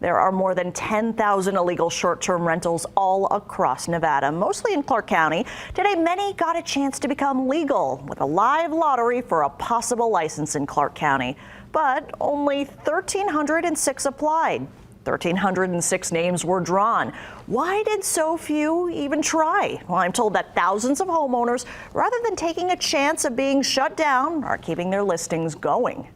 There are more than 10,000 illegal short-term rentals all across Nevada, mostly in Clark County. Today, many got a chance to become legal with a live lottery for a possible license in Clark County. But only 1,306 applied. 1,306 names were drawn. Why did so few even try? Well, I'm told that thousands of homeowners, rather than taking a chance of being shut down, are keeping their listings going.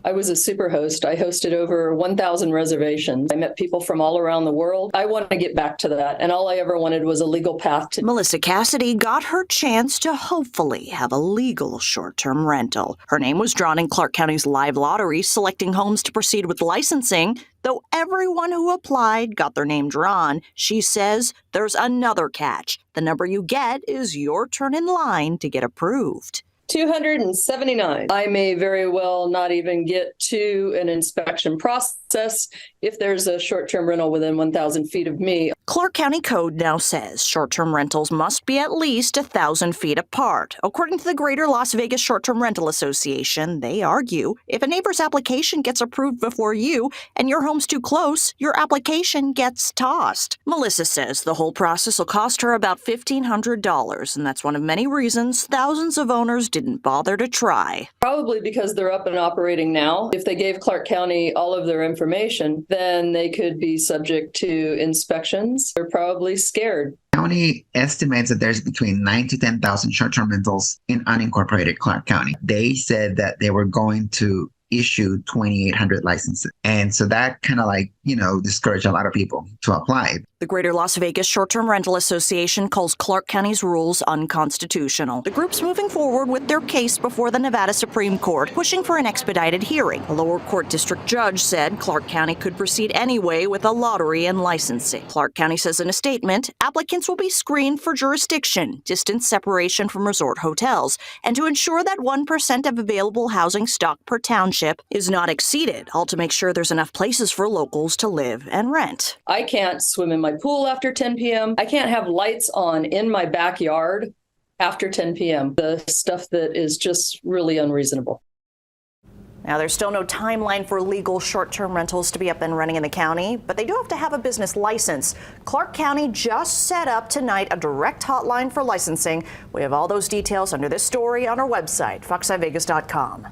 I was a super host. I hosted over 1,000 reservations. I met people from all around the world. I want to get back to that. And all I ever wanted was a legal path to. Melissa Cassidy got her chance to hopefully have a legal short-term rental. Her name was drawn in Clark County's live lottery, selecting homes to proceed with licensing. Though everyone who applied got their name drawn, she says there's another catch. The number you get is your turn in line to get approved. 279. I may very well not even get to an inspection process if there's a short-term rental within 1,000 feet of me. Clark County Code now says short-term rentals must be at least 1,000 feet apart. According to the Greater Las Vegas Short-Term Rental Association, they argue if a neighbor's application gets approved before you and your home's too close, your application gets tossed. Melissa says the whole process will cost her about $1,500, and that's one of many reasons thousands of owners didn't bother to try. Probably because they're up and operating now. If they gave Clark County all of their information, then they could be subject to inspections. They're probably scared. County estimates that there's between 9,000 to 10,000 short-term rentals in unincorporated Clark County. They said that they were going to issue 2,800 licenses. And so that kind of discouraged a lot of people to apply. The Greater Las Vegas Short-Term Rental Association calls Clark County's rules unconstitutional. The group's moving forward with their case before the Nevada Supreme Court, pushing for an expedited hearing. A lower court district judge said Clark County could proceed anyway with a lottery and licensing. Clark County says in a statement, applicants will be screened for jurisdiction, distance separation from resort hotels, and to ensure that 1% of available housing stock per township is not exceeded, all to make sure there's enough places for locals to live and rent. I can't swim in my pool after 10 p.m. I can't have lights on in my backyard after 10 p.m. The stuff that is just really unreasonable. Now, there's still no timeline for legal short-term rentals to be up and running in the county, but they do have to have a business license. Clark County just set up tonight a direct hotline for licensing. We have all those details under this story on our website, fox5vegas.com.